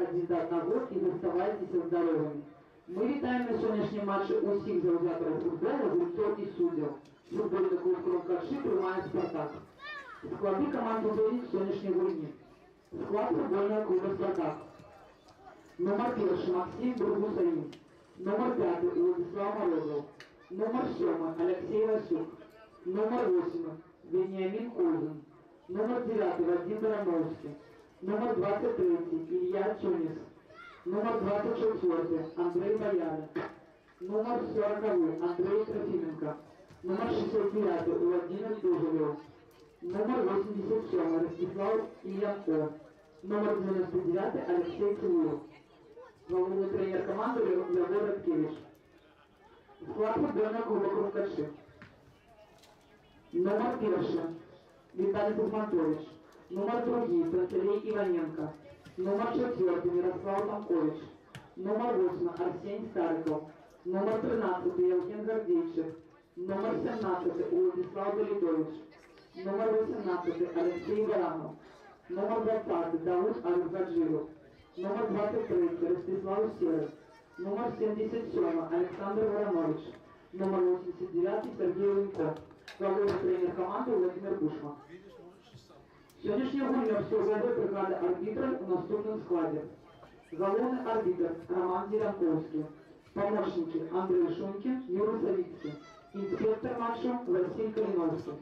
один до одного і заставайтеся здоровими. Ми вітаємо на сьогоднішньому матчі усіх завзятерів футболу, гравців і суддів. Футбольний клуб Кромкаши приймає «Спартак». Склади команд «Удовік» в сьогоднішній війні. Склад футбольного клубу «Спартак». Номер 1 Максим Бургусаїн. Номер 5 Владислав Морозов. Номер 7 Алексей Васюк. Номер 8 Вениамин Кользин. Номер 9 Вадим Барановский. Номер 23 Илья Тюнис. Номер 24 Андрей Боярин. Номер 40 Андрей Трофименко. Номер 69 Владимир Дужелев. Номер 87 Ростислав Ильянко. Номер 99 Алексей Целуев. Головной тренер команды Егор Радкевич. Склад футбольного клуба Кромкаши. Номер 1 Виталий Бухматович. Номер 2 Пантелей Иваненко. Номер 4 Мирослав Тамкович. Номер 8 Арсений Стариков. Номер 13 Евген Гордейчев. Номер 17 Владислав Галитович. Номер 18 Алексей Баранов. Номер 20 Дауд Алексаджиров. Номер 23 Ростислав Серый. Номер 77 Александр Воронович. Номер 89 Сергей Ленко. Головний тренер команди Владимир Бушман. Сьогоднішній гульня обслуговує бригада арбітрів у наступному складі. Головний арбітр Роман Зеленковський. Помощники Андрей Шунькин, Юрий Савицкий. Инспектор матча Василий Калиновский.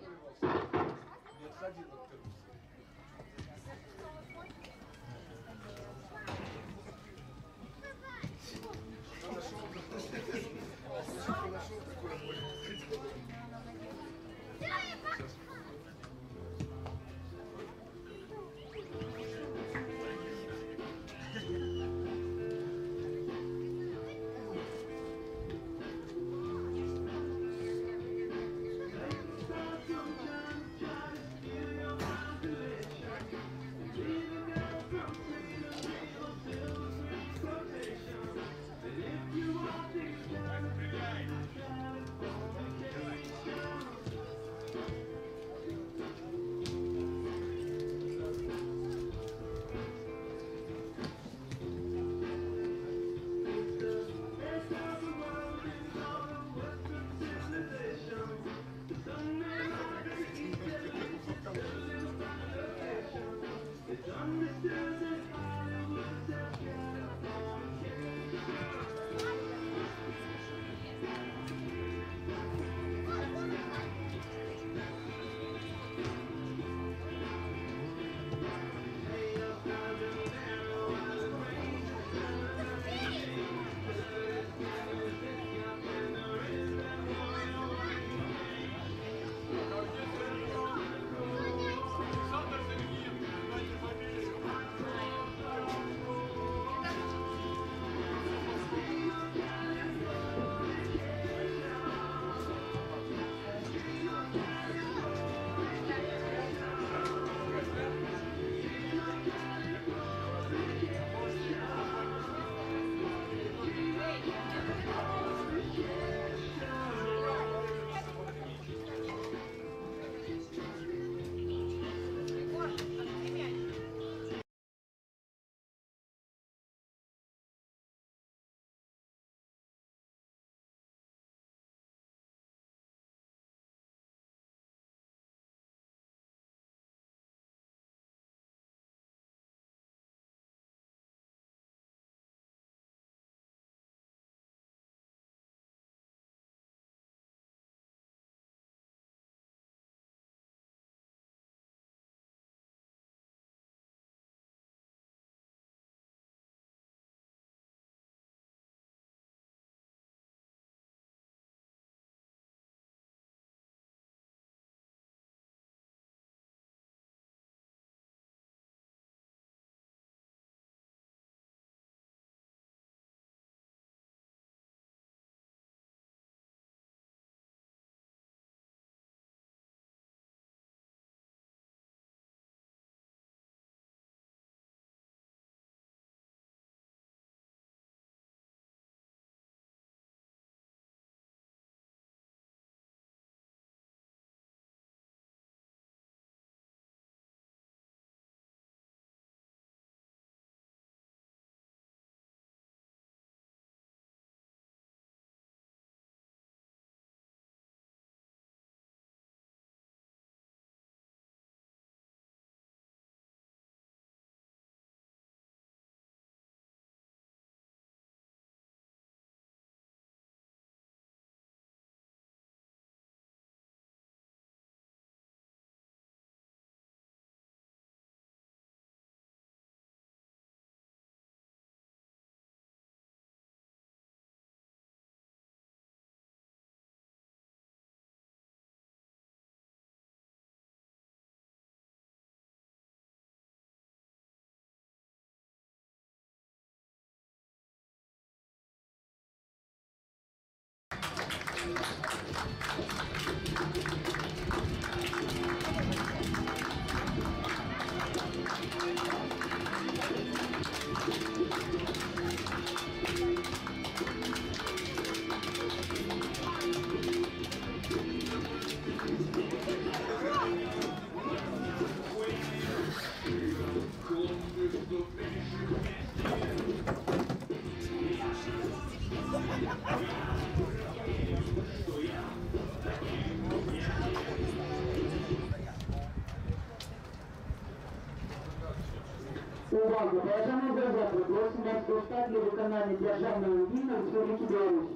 Увага! Бажані завзятори, просимо вас достати для виконання державного гімну Республіки Білорусь.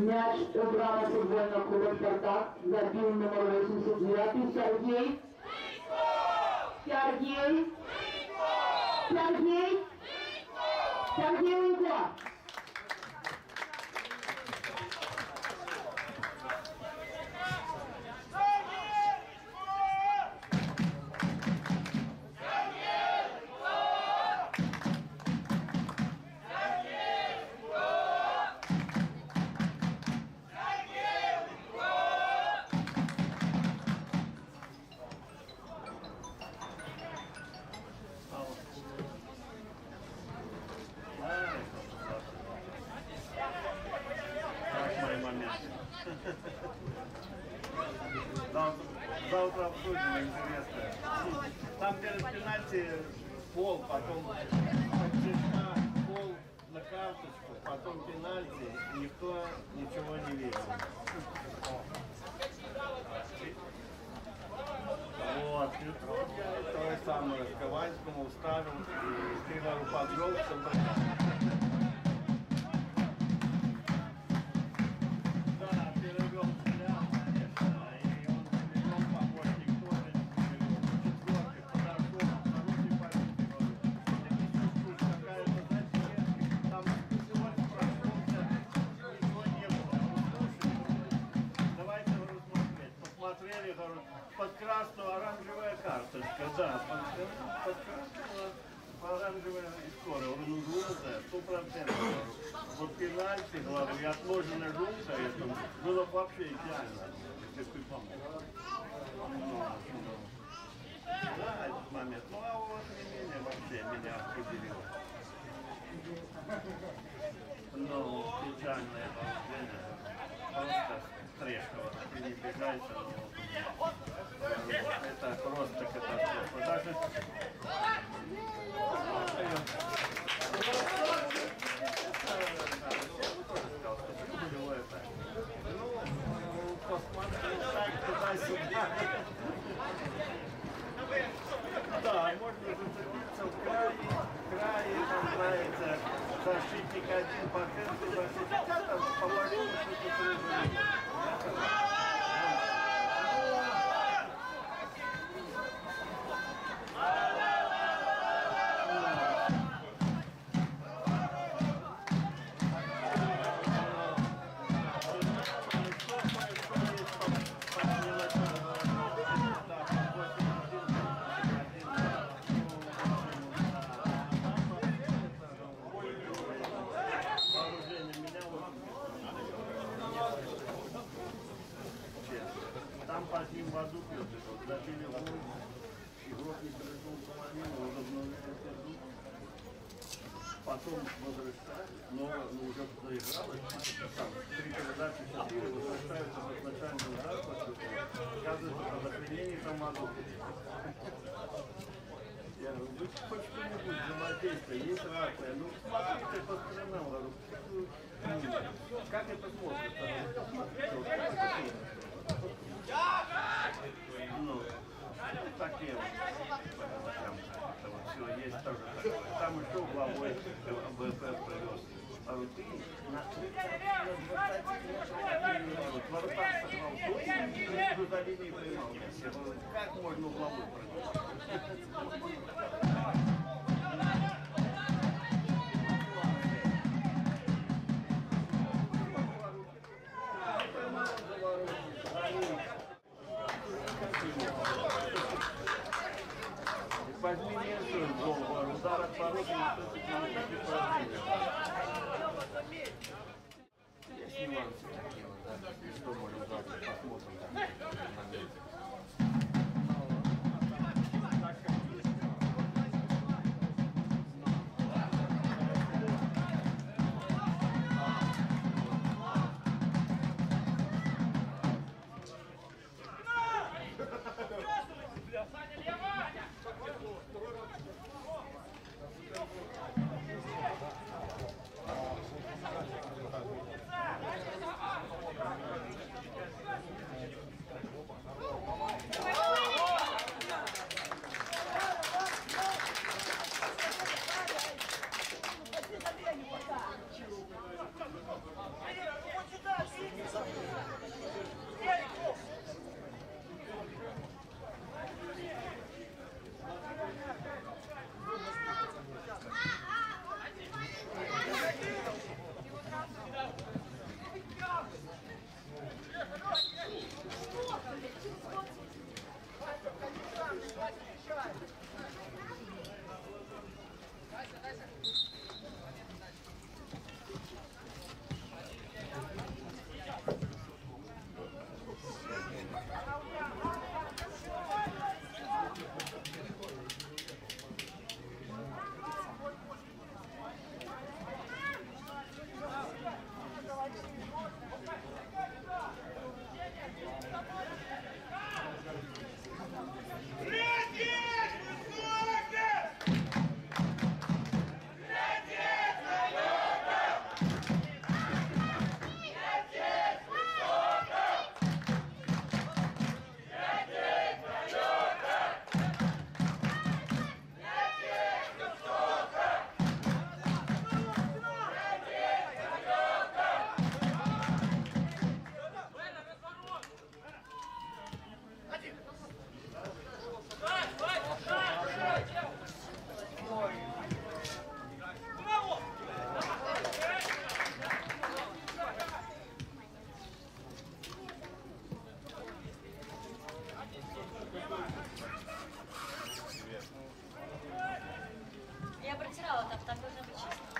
Мяч играла футбольного клуба «Спартак». Забил номер 89 Сергей. Сергей. Сергей. Сергей Линко. Завтра обсудим, интересно. Там перед пенальти пол, потом пол на карточку, потом пенальти, никто ничего не видел. Вот, и тут я то же самое с Ковальскому уставил, и ты говорю, подвел, да, перевел взгляд, конечно, и он перевел помощник тоже, четверкой, подошел, хороший позиции, и ты чувствуешь, какая-то задержка, там всего лишь прошелся, ничего не было. Давайте, говорю, смотреть. Посмотрели, говорю, под красную оранжевая карточка, да, под красную оранжевая и скоро, ну, желтая, 100%. Вот пенальти, говорю, и отложенная желтая, это было вообще идеально, если ты помог. Да, этот момент. Ну, а вот не менее вообще меня определило. Ну, печальное положение. Просто трешково. Ты не бегаешься, но это просто катастрофа. Даже... Ну, посмотри, так туда-сюда. Да, можно зацепиться в крае, там нравится защитник один, по центру защитника, там положил что-то. Там под ним воду пьет, забили воду, игрок не пришел в половину, возобновляет игру. Потом возвращают, но уже проигралось, там 3 передачи 4, возвращаются с начальным ударом, оказывается, по запрещении там воду пьет. Я говорю, вы хоть что-нибудь взаимодействие, есть разное, ну смотрите по сторонам, говорю, как это смотрится? Ну, такие вот, там все есть тоже такое. Там еще главой БП привез. А вот ты на 20 минут ворота сыграл, тут за линией принимал. Как можно главой привез? Возьми меньшую голову, удар от пороги, никто тут не может. Есть нюансы такие, да, что можем завтра посмотрим. Там должно быть чисто.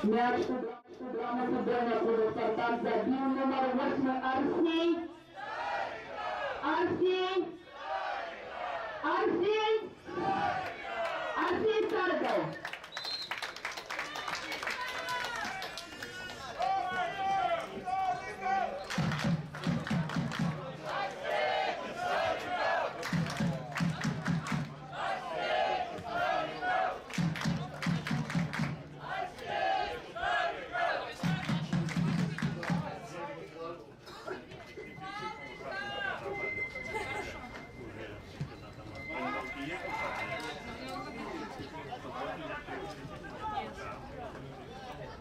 Мяч футбольного футбольного клуба «Спартак» забил номер 8 Арсений. Арсений Стариков.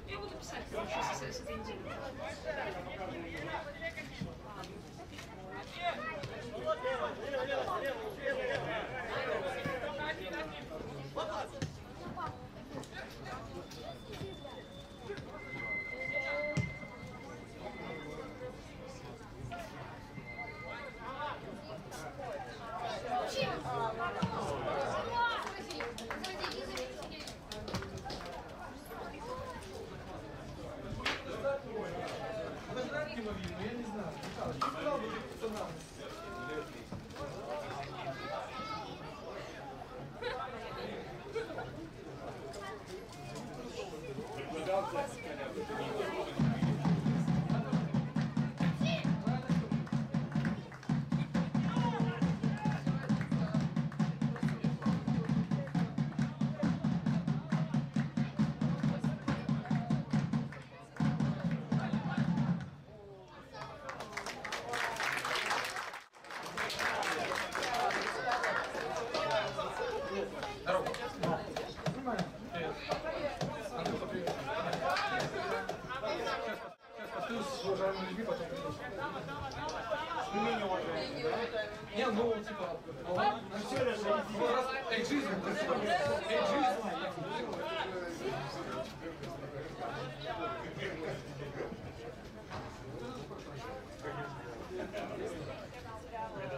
Я буду писать, короче, с этой недели. Я не знаю. Не сказал бы, что надо. Здорово. Нормально. Андрюха, привет. Сейчас постою с уважаемыми людьми, потом приду. С не менее уважаемыми, да? Не, ну, типа, эйджизм.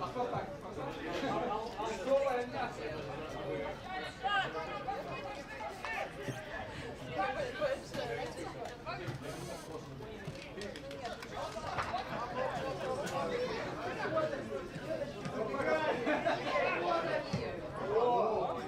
А кто так? Веселая нация. О!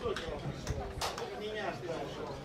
Высокого пришел. Меня спрашивал.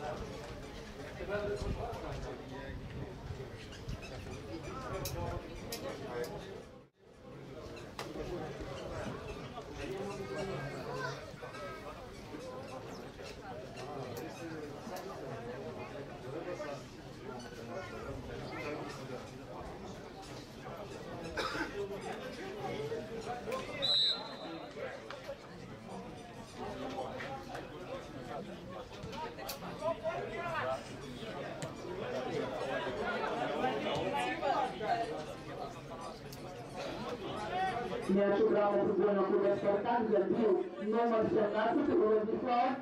Мяч играл на футбольном клубе «Спартак», забил номер 17 Владислав.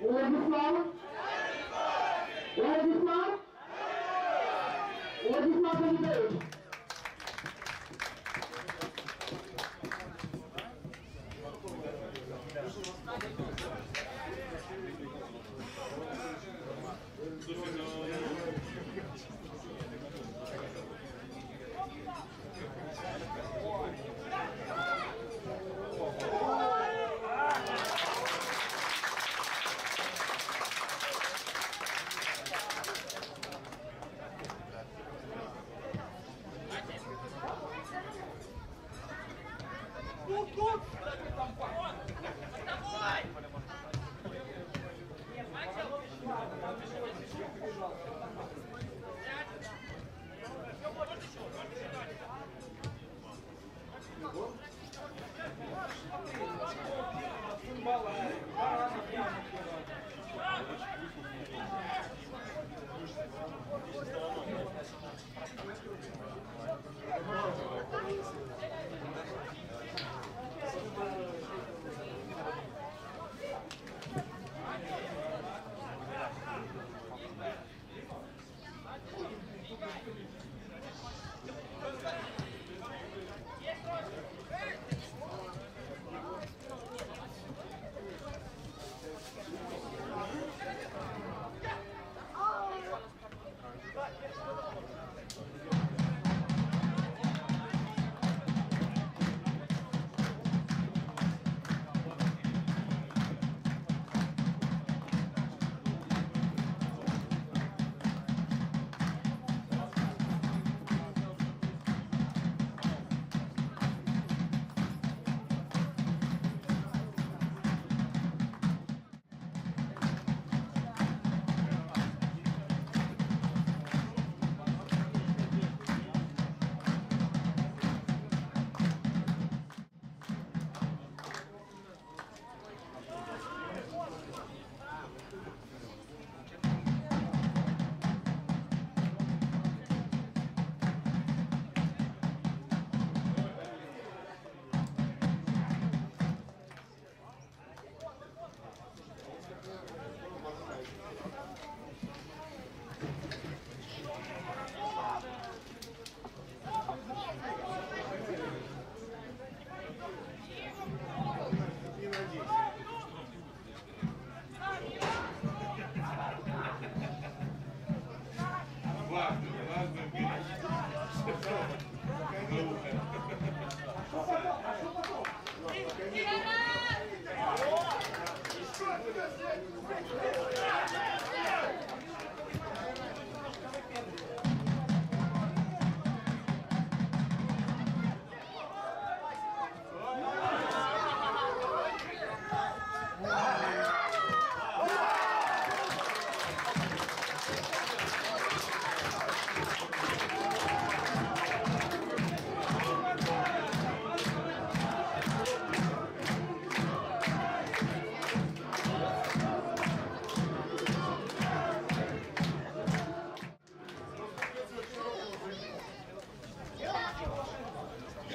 Владислав Давидович.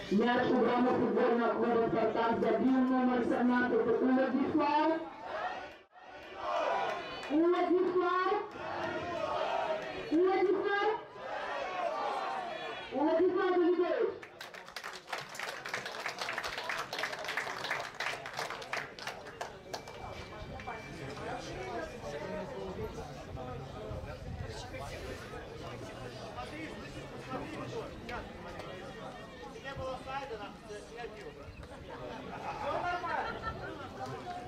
Мяч у браму футбольного клуба «Спартак» забил номер 17 Владислав. Владислав Давидович. Не было сайда, нам снять его. Все нормально.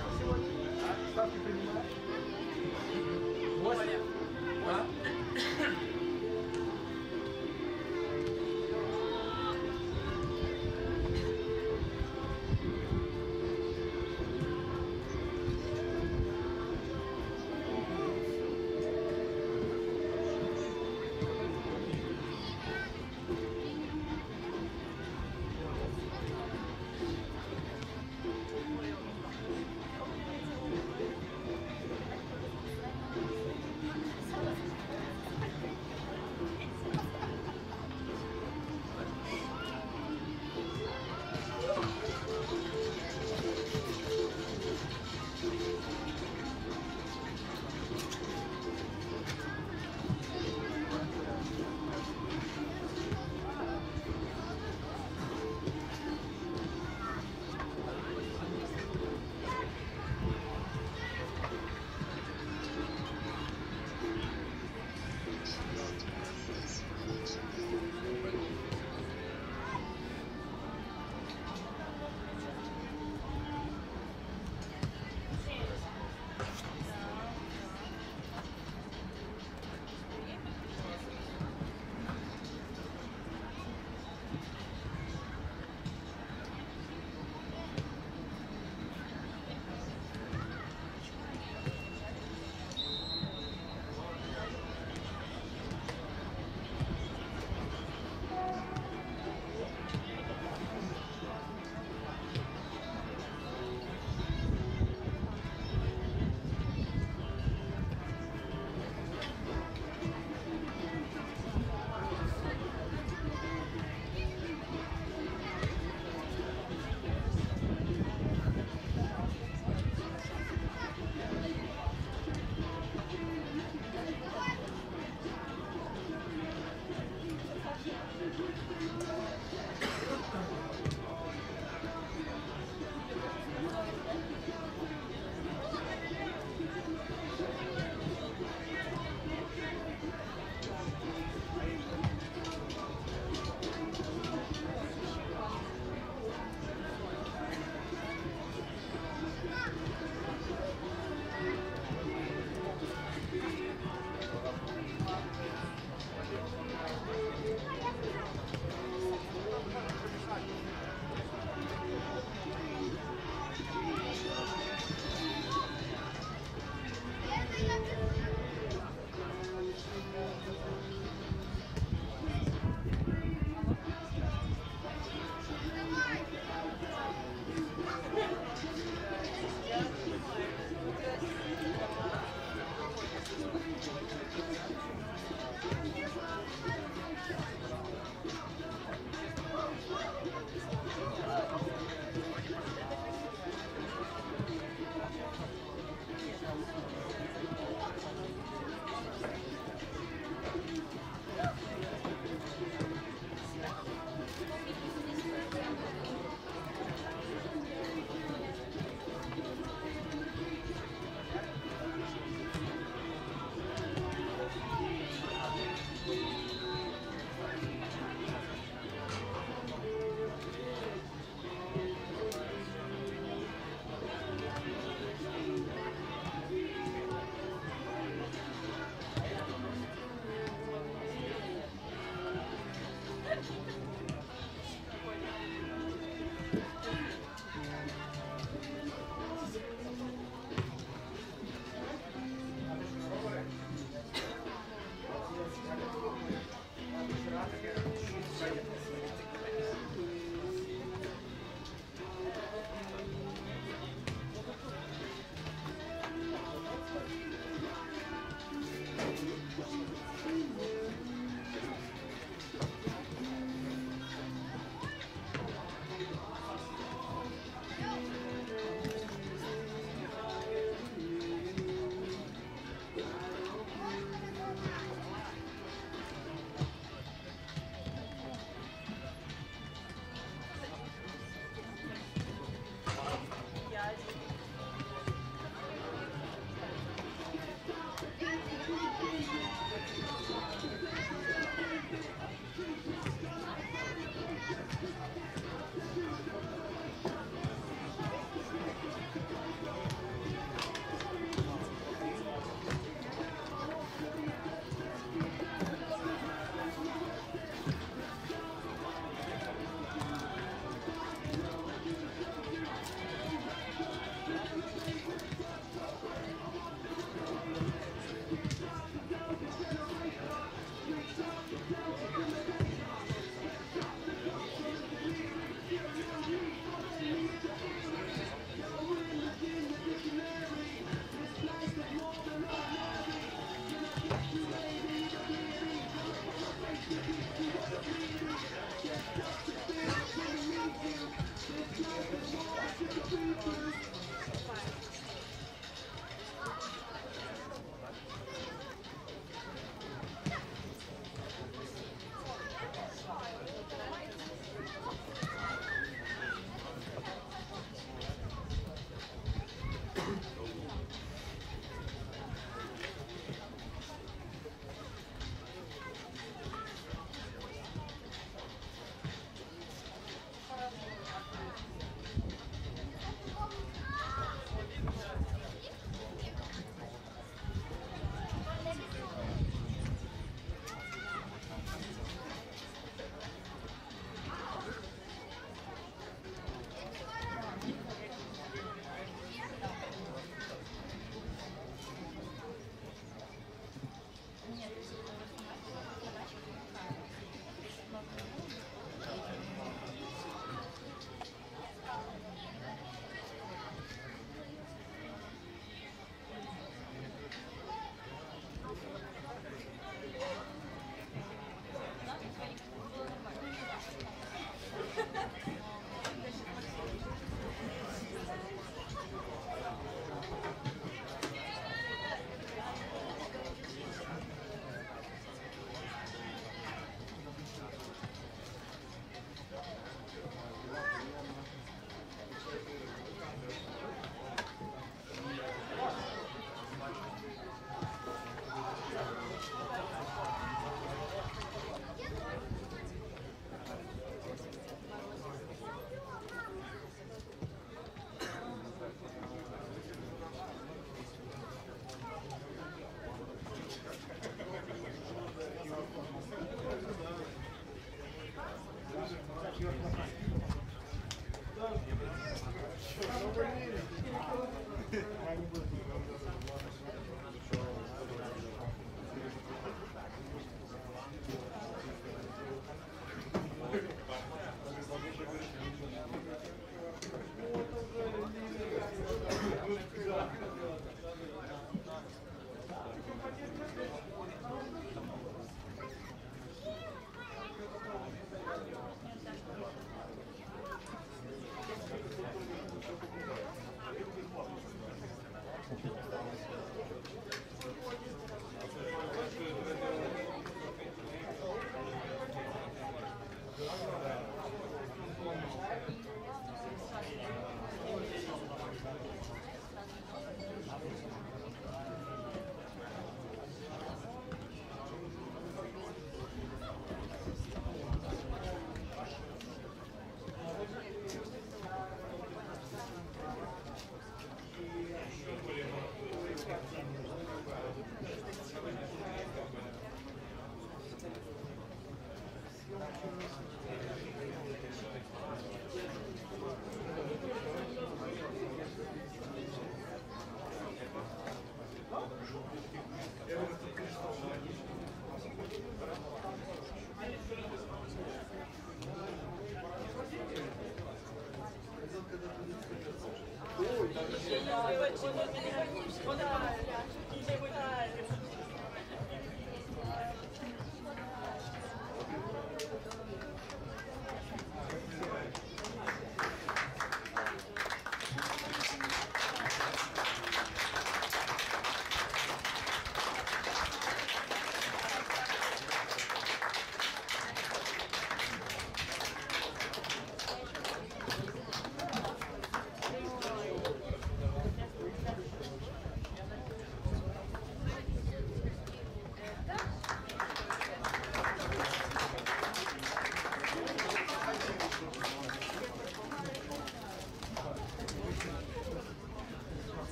ставку сегодня? Ставки принимаешь? 8? А?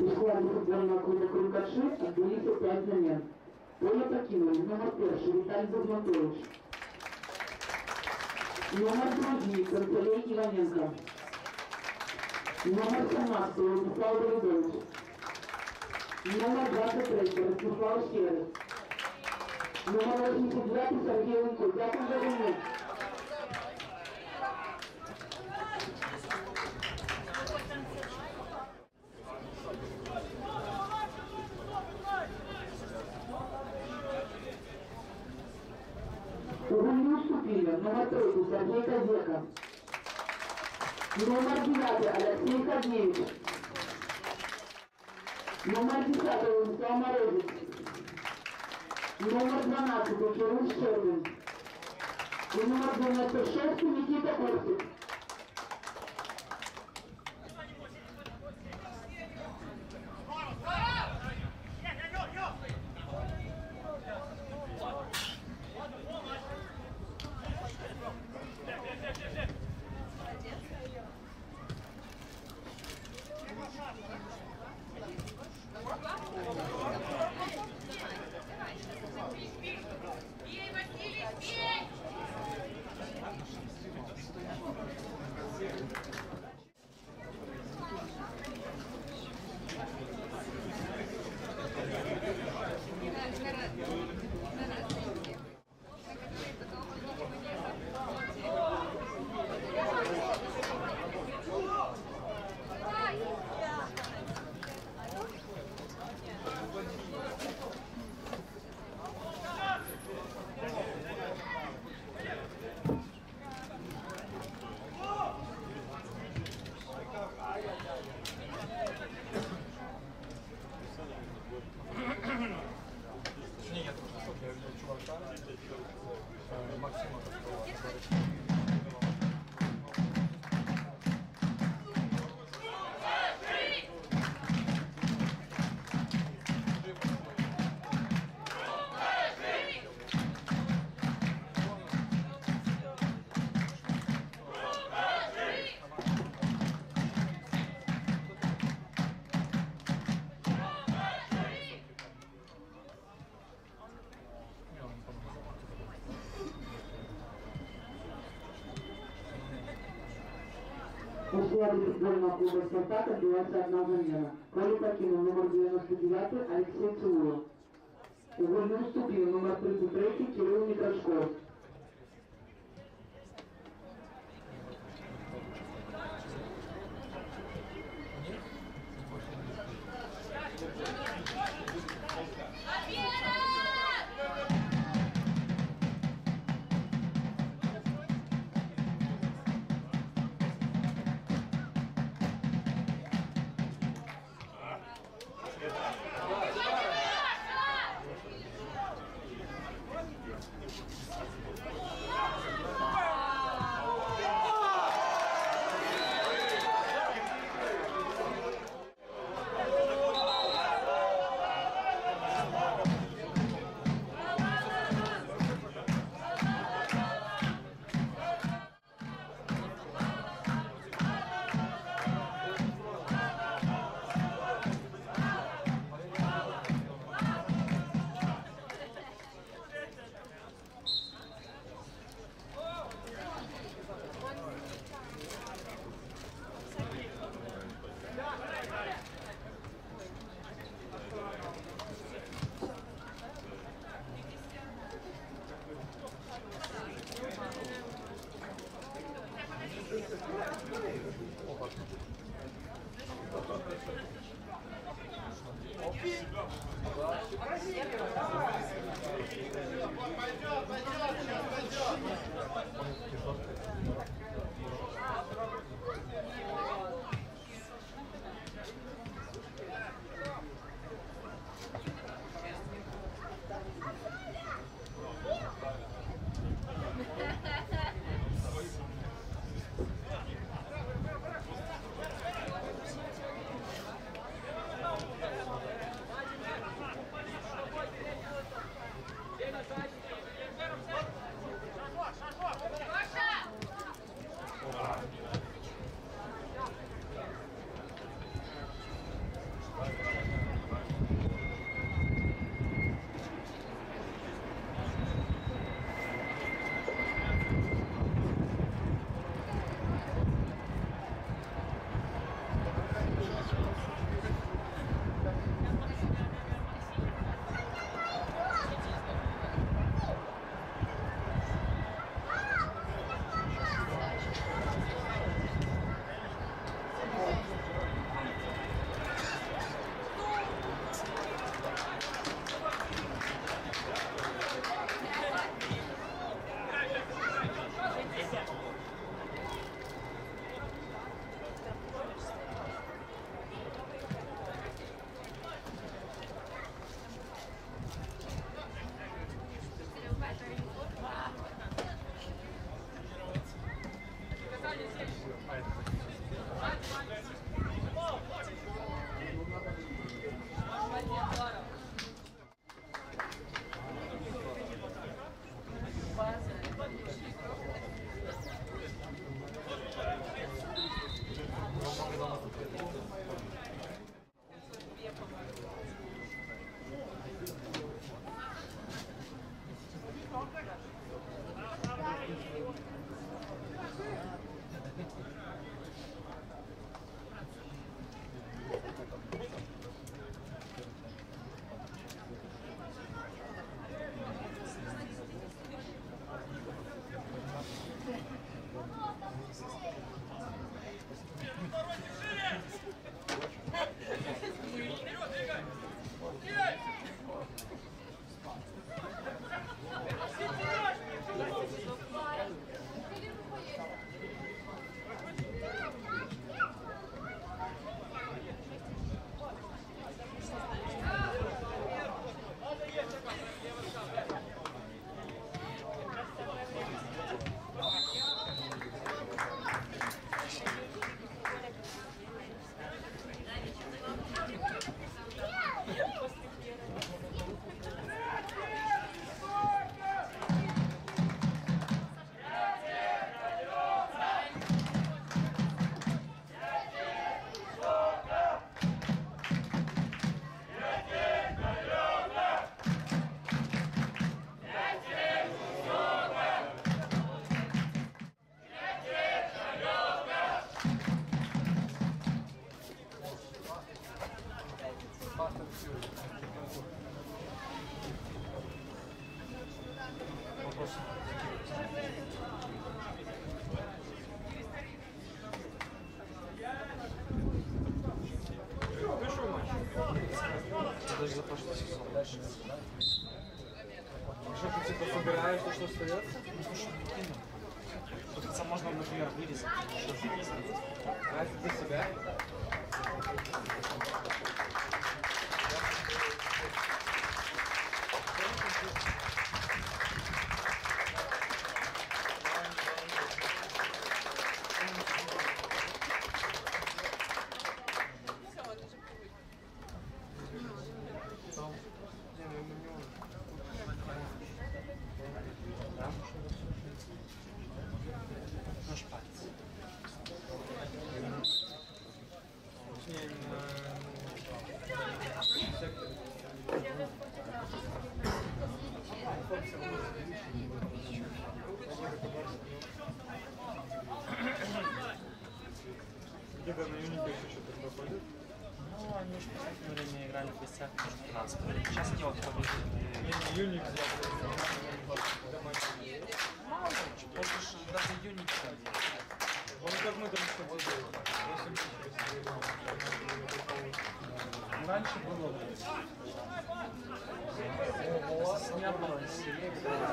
У складі футбольного клубу «Крумкаши» відбулися 5 замін. Поле покинули номер 1 Віталій Богматович, номер 2 Пантелей Іваненко, номер 17 Владислав Давидович, номер 23 Ростислав Серый, номер 89 Сергій Ленко. Дякую за війну. У гульню вступили номер 3 Сергей Козека, номер 9 Алексей Ходневич, номер 10 Владислав Морозец, номер 12 Кирилл Щербин и номер 96 Никита Корсик. Бей, Василий, бей! Точнее, я только что я видел чувака, Максима, которого У складі футбольного клубу «Спартак» відбулася одна заміна. Поле покинув номер 99 Олексій Цилуєв. У гольну вступив номер 33 Кирилл Митрашков. Паша! вырезать. Что вырезать? А это для себя? Наш палец. Где-то на юнике еще что-то проходит. Ну, они же в последнее время играли в гостях в транспорте. Сейчас не вот Не юник, мало, он же даже юник там. он как мы там с тобой были. Раньше было не было серии, не завод.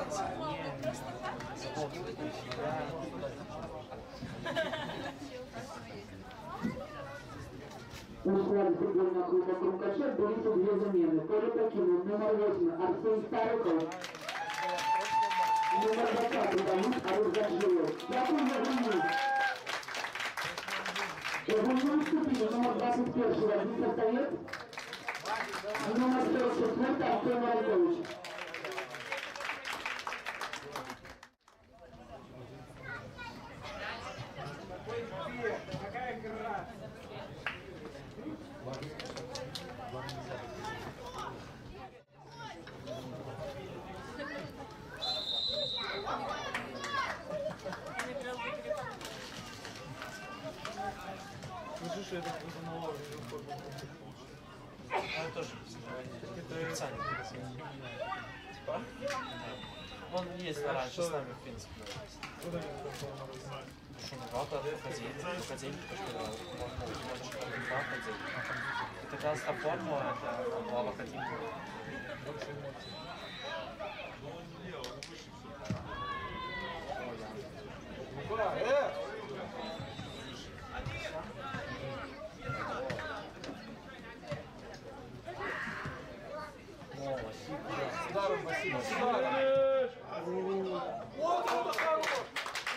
У складе футбольного клуба «Крумкачев» были две замены. Поле покинул номер 8 Арсений Стариков, номер 20 Давид Арузаджиев. Дякую за внимание. Вольно уступили номер 21 Владимир Советов и номер 44 Артем Маркович. Какая игра! Слышишь, это наложено. Он тоже официально. Он есть раньше с нами, в принципе. Куда они там Шумовато, академик, можно же ходить. Это как раз та форма, это была в академии. больше эмоций? Ударом, Василий, ударом! Вот это хорош!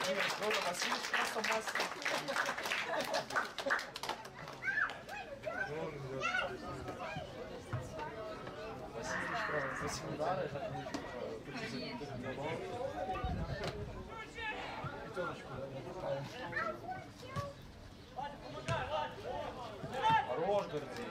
Нет, Василий просто мастер. Василий, 8 ударов, это хорош, Гордей.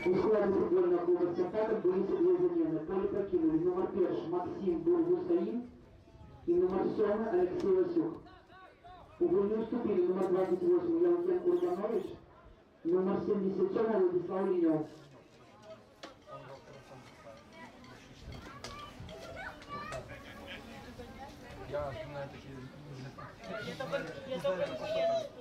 У складе футбольного клуба «Спартак» были две замены. Поле покинули номер 1 Максим Бургусаин и номер 7 Алексей Васюк. У Вольно уступили номер 28 Ялкен Урбанович, номер 77 Владислав Линев. Я знаю такие... Я только поеду.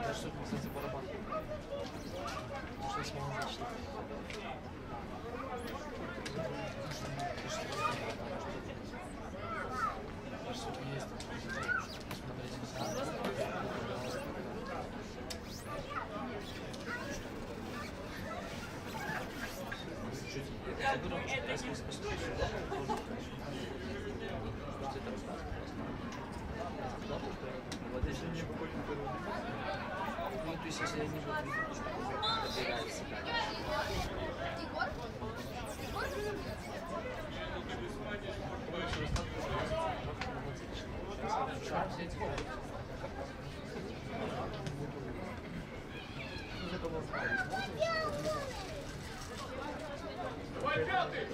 Даже суть, кстати, барабан. Что с ним начали? Что-то есть. Я думаю, что раз мы спустились сюда, может это рассказывать. Вот если ничего не было. Ну, то есть, если я не буду видеть, что добирать себя. Давай, пятый!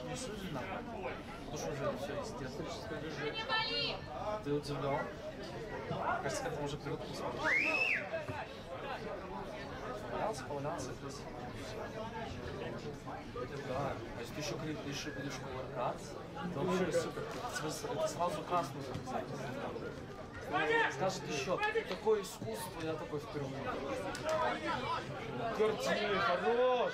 Не суди нахуй. Ну что же, все, естественно. Ты удивлен? Кажется, к этому уже привык посмотреть. Повалялся, красиво. Да, а если ты еще кричишь и будешь кувыркаться, то вообще супер. Это сразу красную записать. Скажет еще, такое искусство, я такой впервые. Картины, хорош!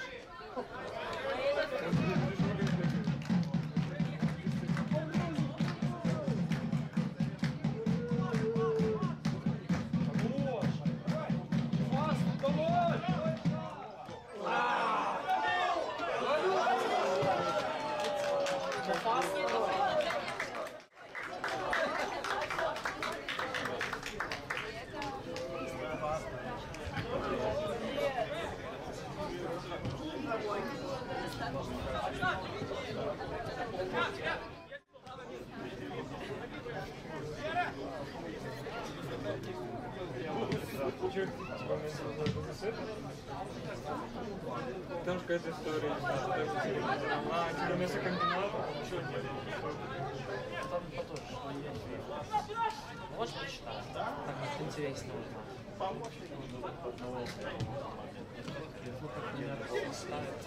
Там какая-то история, а типа мясокомбината, еще нет. Там потом, что я можешь почитать? Так как интересно узнать. Ну, как, например, ставят.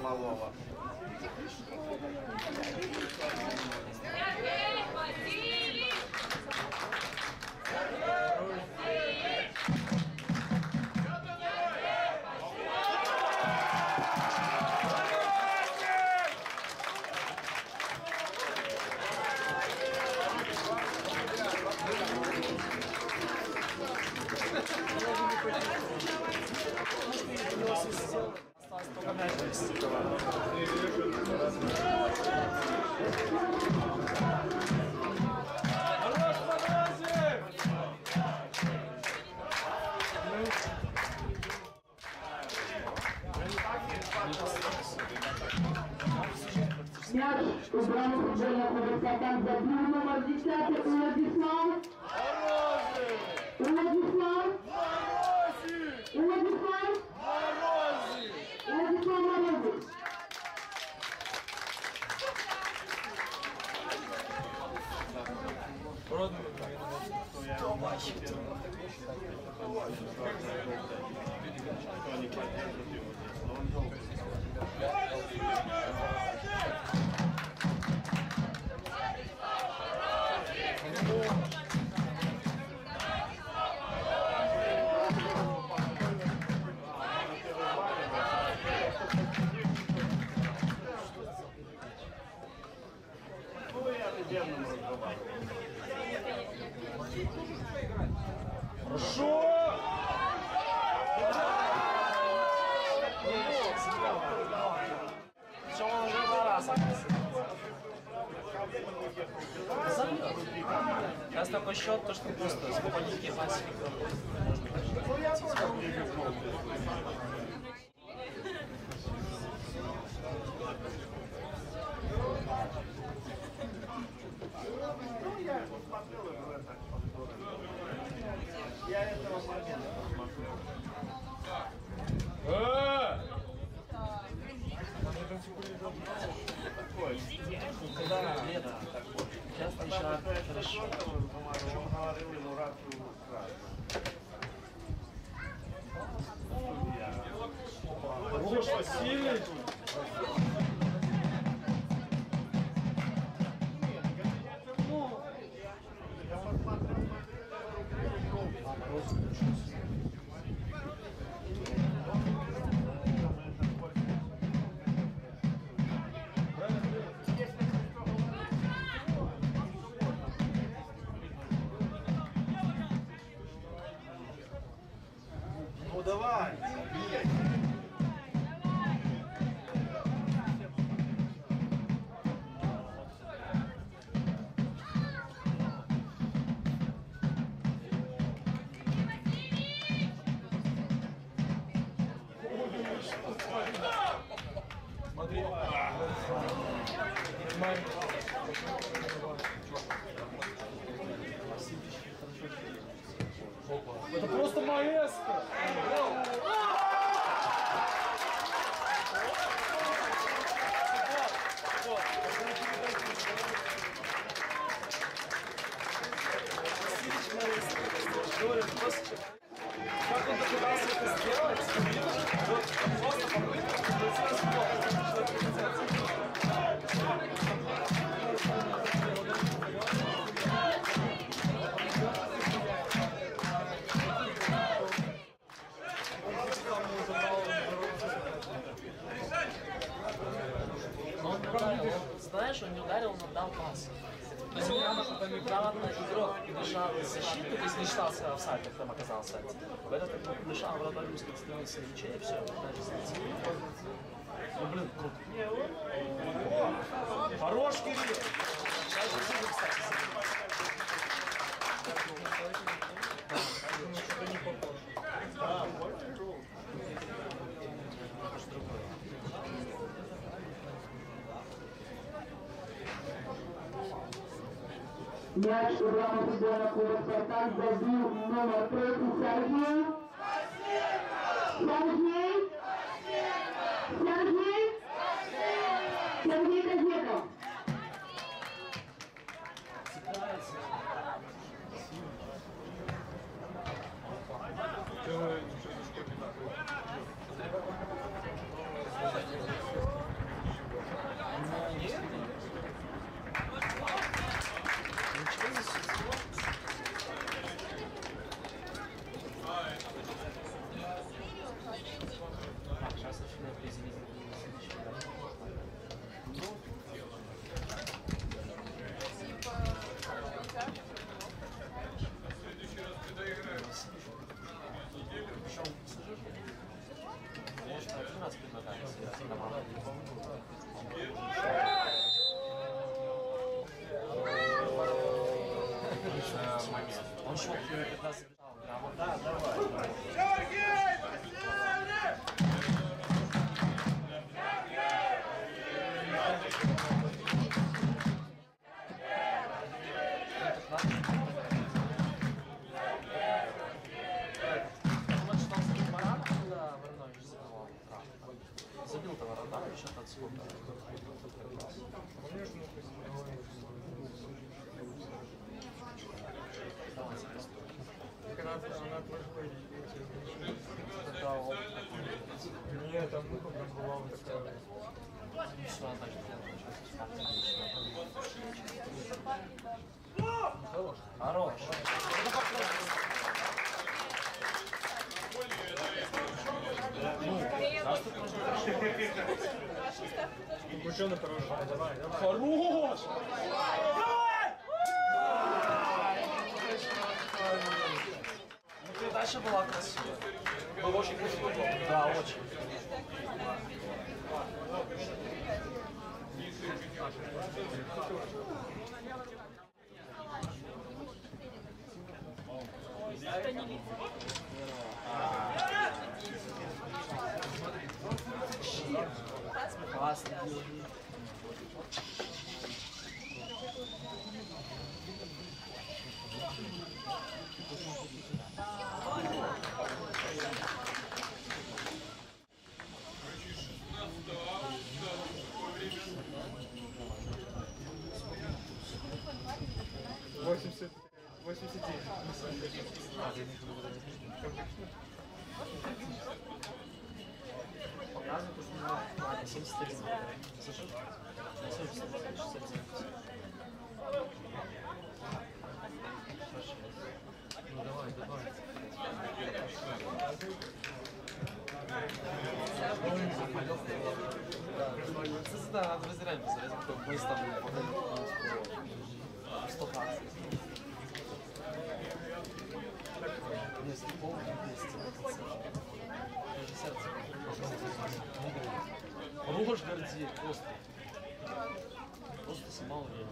Малого. Осталось только мяч вести. Мяч убрал футбольного футболиста, забил номер 10 Владислав. Владислав. Владислав. Владислав Морозов. Народный. Что я его мальчик. Кто не поддержит его здесь, но он желтый. Ну, я резервным разговариваю. Хорошо! Причем он уже 2 раза. Сейчас такой счет, то что просто спокойненькие пасики. Ну, я его смотрел уже так. Я этого момента посмотрел. Такой. Когда лето, сейчас Тогда еще хорошо. хорошо. Он говорил ему рацию украсть. Ложь Василий! Я посмотрел. Ну давай. Смотри. Это просто маэстро! Как он догадался это сделать? Вот просто попытка получилась Но он ударил, знаешь, он не ударил, он отдал пас. То есть грамотно игрок мешал защиту, то есть не считался офсайд, как там оказался. В этот мешал вратарю становился ничей, и все, разница. Ну блин, круто. Хорош, Кирилл! Сейчас же Зубы, кстати, Что-то не похоже. Да, больше игру. это же другое. Мяч у главного футбольного клуба «Спартак» забил номер 3 Сергей. Сергей? Сергей? Сергей Козеков. Сейчас начинает приземлить. Причем, конечно, один раз предлагается команда. Он шел когда забежал. Да, давай. Забил того Рональда, что-то отскока. Хорош. Ученый хороший. Давай, давай. Хорош! Ну, передача была красивая. Было очень красиво. Да, очень. Классно. Восемьдесят 89. Показывает, что у меня 73. Слышишь? 70. Ну давай, давай. Да, разделяем, мы с тобой подаем 120. Нет, полный 200. Сердце. Рожь горди, просто. Просто сама уверена.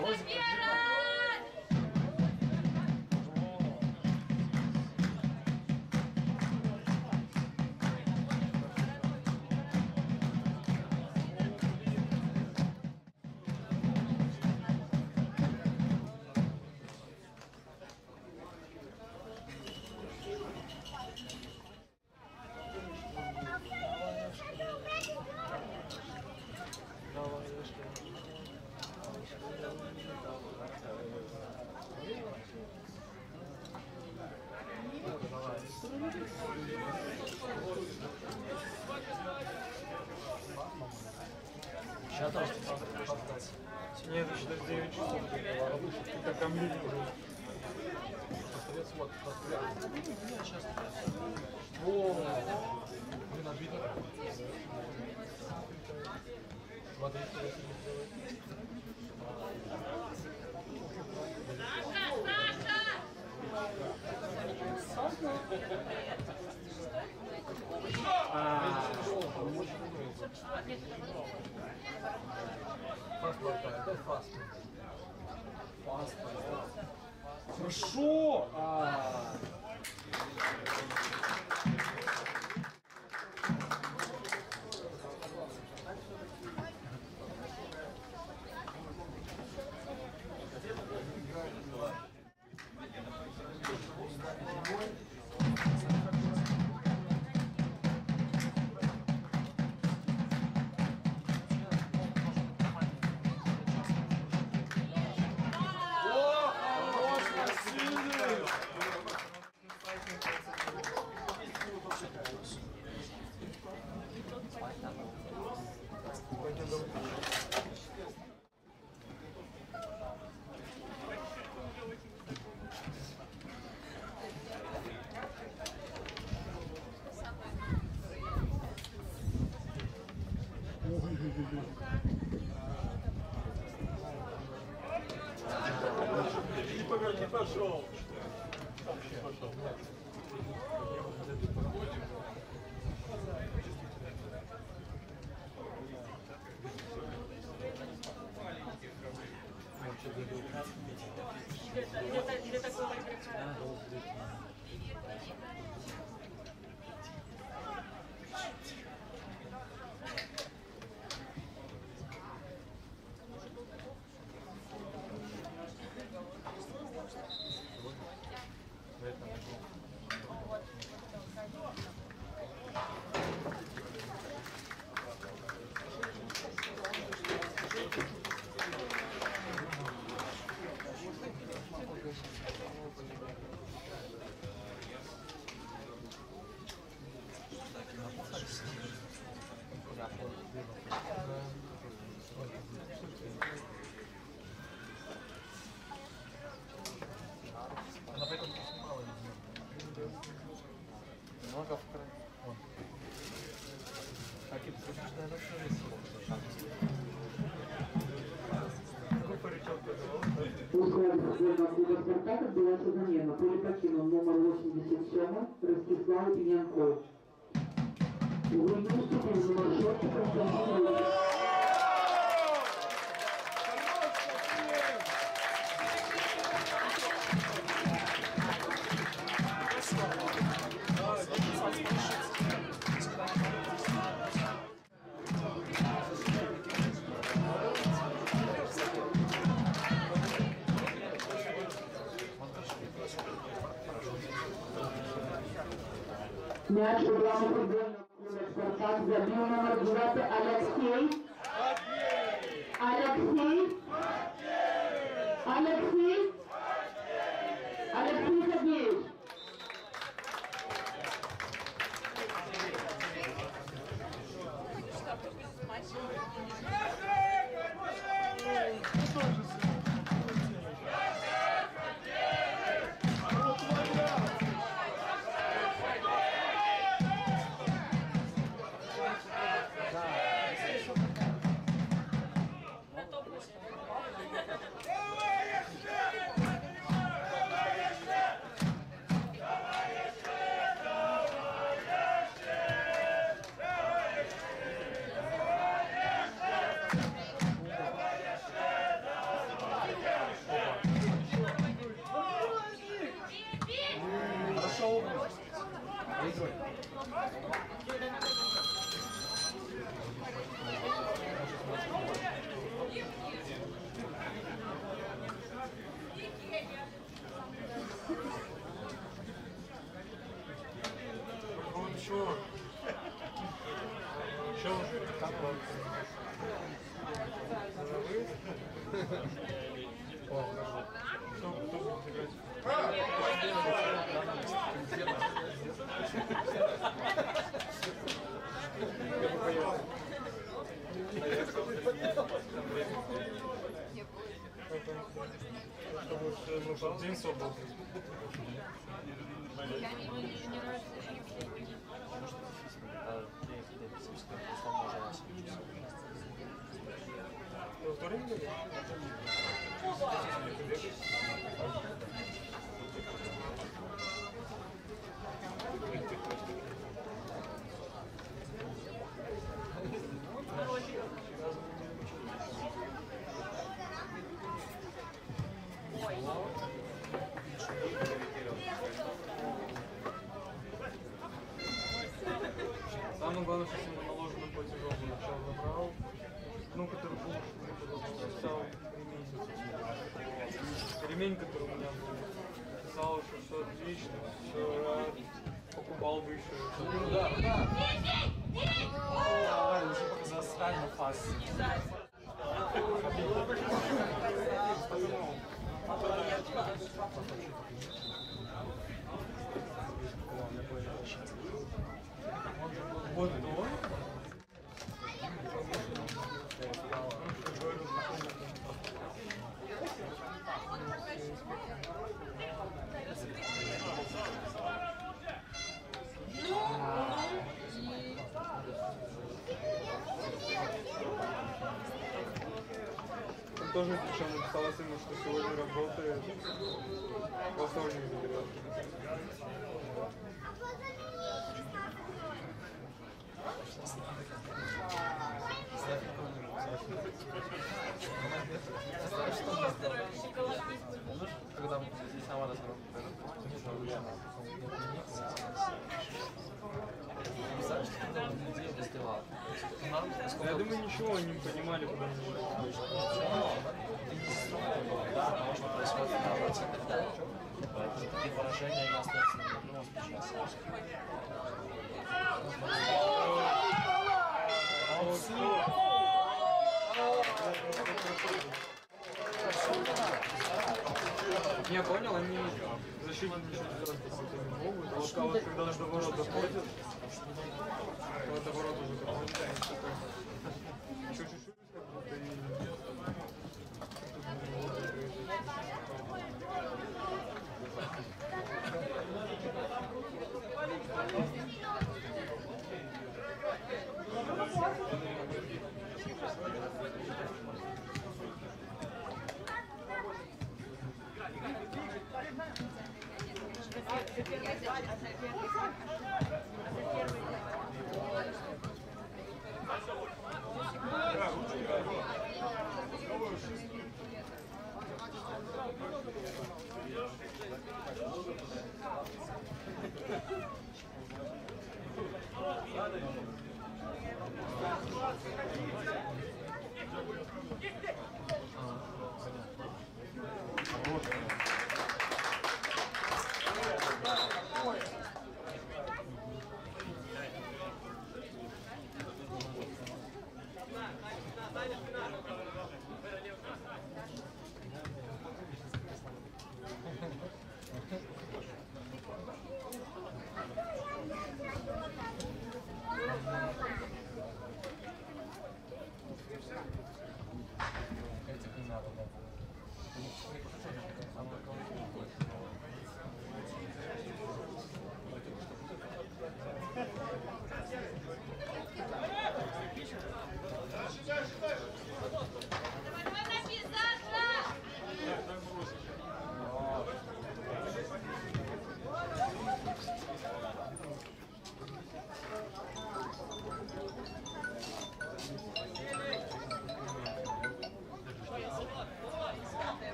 Рожь горди. Сейчас тоже попытаться. Нет, еще до 9 часов. Как ко мне уже. О, блин, обидно. Смотри, Хорошо! Не пошел. Для такого игрока. У складе футбольного клуба «Спартак» отбылась замена. Поле покинул номер 87 Ростислав Пинянков. В игру вступил номер 6 Константин Левич. Мяч у главного футбольного клуба «Спартак» забил номер 9 Алексей. Алексей. Алексей. Алексей Сергеевич. Что уже? Как вам? О, хорошо. Кто будет играть? Я бы поехал. Чтобы день свободный. Во втором году? Самое главное, что ему наложено по тяжелому началу набрал. Ну, который был, писал ремень, который у меня был. Писал, что все отлично, все рад. Покупал бы еще. Да. Уже показал сальную фазу. Вот он. Он тоже причем написала ему, что сегодня работает, во вторник заберет. Когда мы здесь на воду Я думаю, ничего не понимали, куда они да, можно происходит такие поражения не остаются на одном сейчас. Не, понял, они защитники ничего сделать какой-то не могут, а вот когда до ворот доходят, то до ворот уже доходят, еще чуть-чуть, как будто и...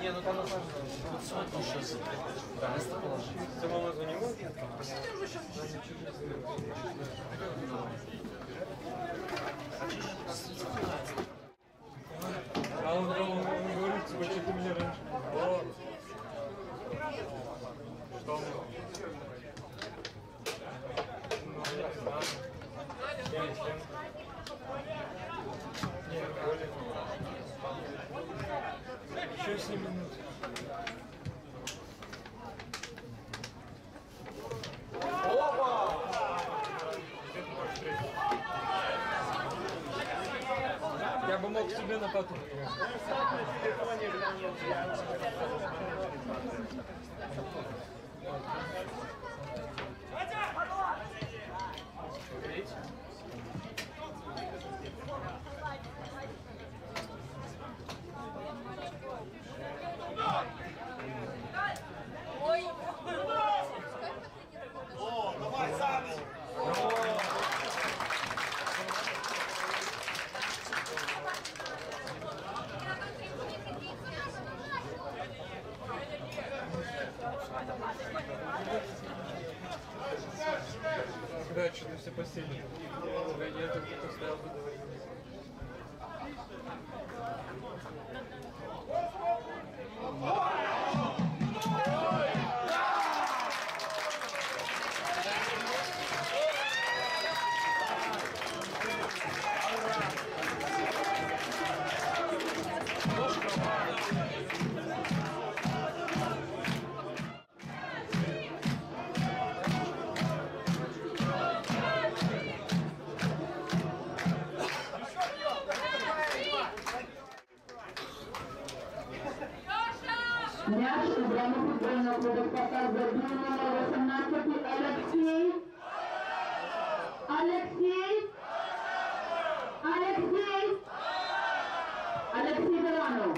Не, ну там на самом деле сотни сейчас место положить. Ты мама звонила? А он говорит, типа, что ты меня раньше. О. Что он? Ну, я знаю. Я с кем? Не, Коля. Еще 7 минут. Я бы мог себе на потом. Да, что-то все посильнее. Я только стоял бы говорить. Мяч убран футбольного клуба «Спартак» забил номер 18 Алексей. Алексей. Алексей. Алексей Баранов.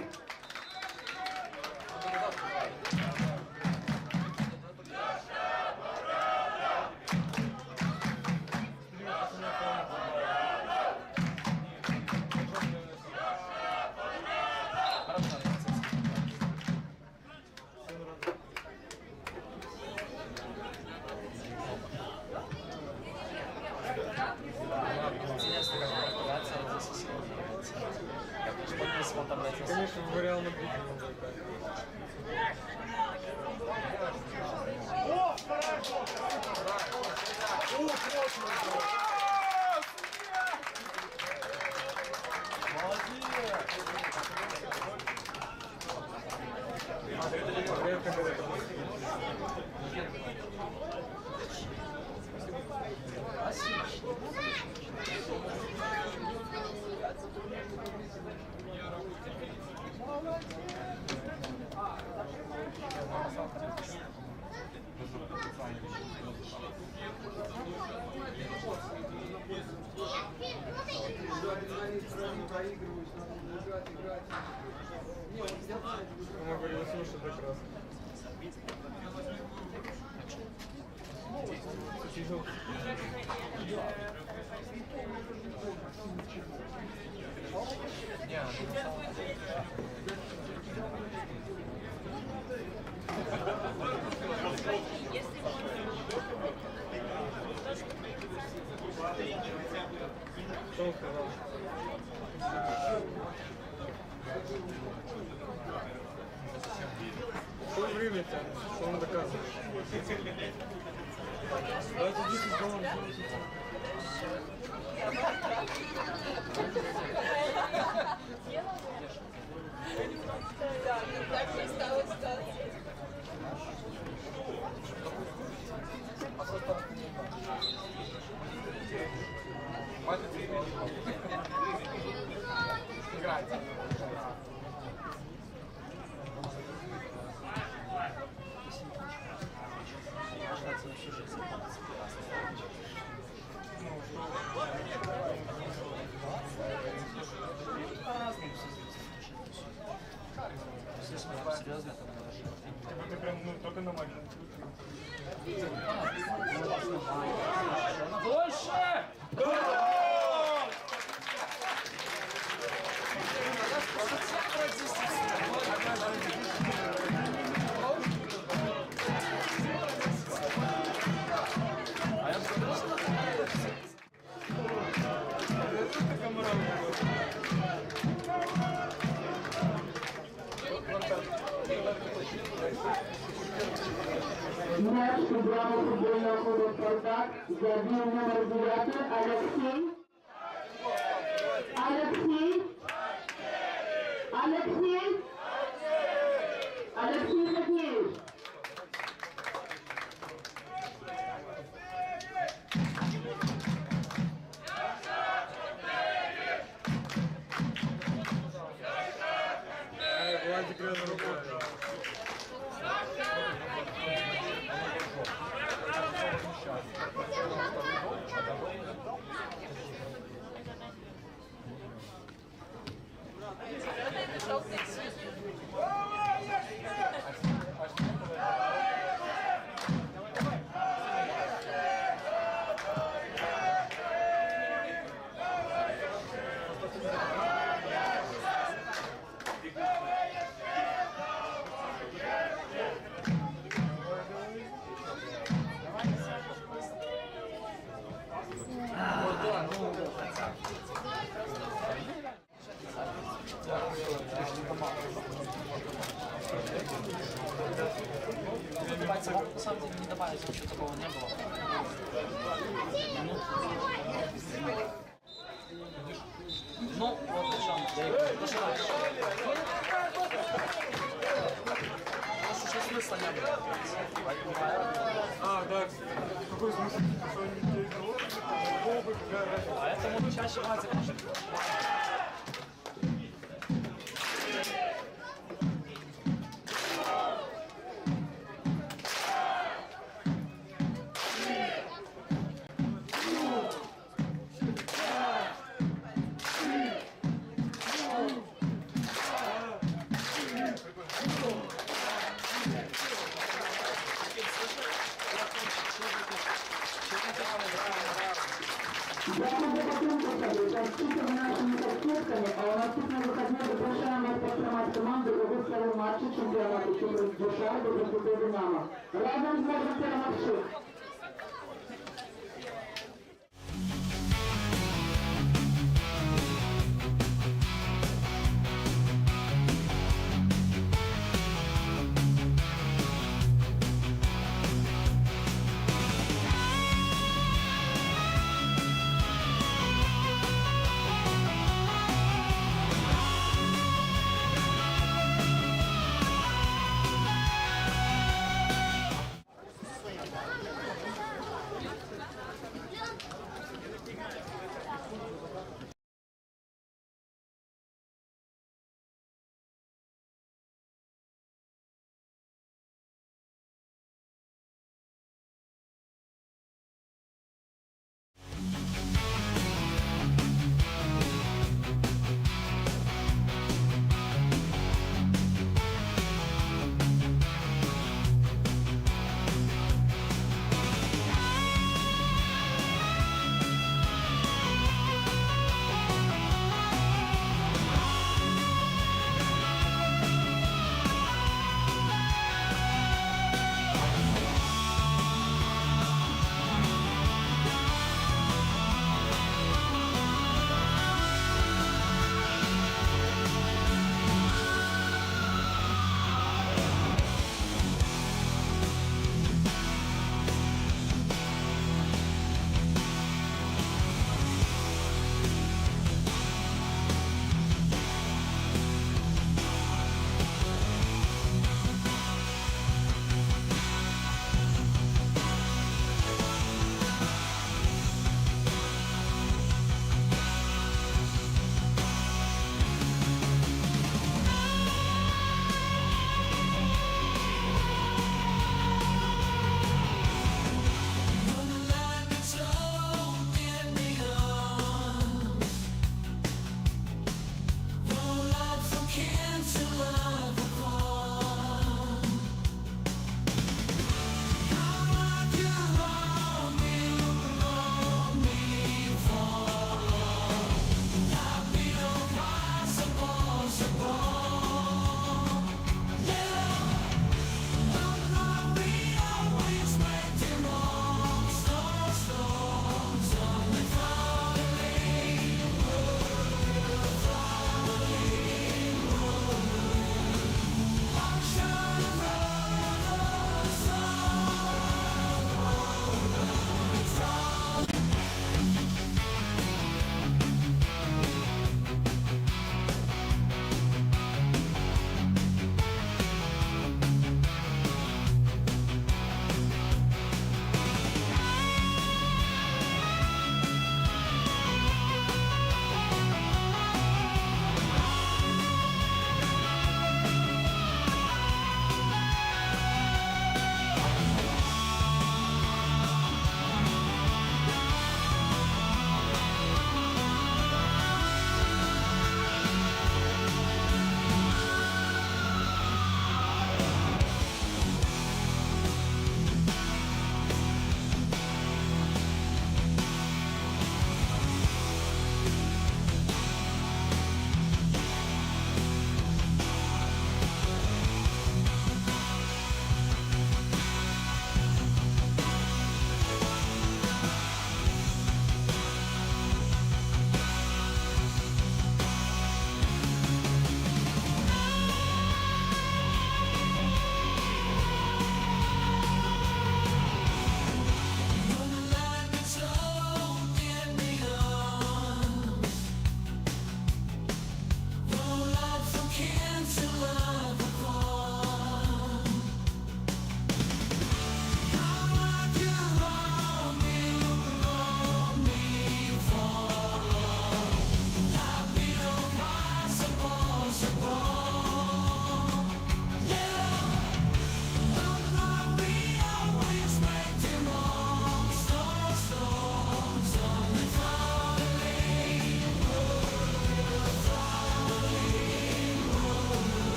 Конечно, в Реал Мадрид. Мама говорила, слушай, прекрасно. Тяжело. Что он сказал? Что время тянет? Что он доказывает? Давайте 10 долларов. Играйте. Серьезно, там Ты прям, ну, только на матч. Больше! из брамы футбольного клуба «Спартак» забил номер 9 Алексей. Алексей. Алексей. Алексей Сергеевич. Владик рядом рукой. На самом деле не добавить вообще такого не было. Ну, вот причем, пожелаешь. Просто что смысла не было. А, да, какой смысл? Что они не делают? А это мы чаще мать закажем. Дякую за підтримку, Конституція нашими партнерками, а у наступному вихідні запрошуємо підтримати команду у виставі матчі чемпіонату Душа до Динамо. Разом зможемо перемогти.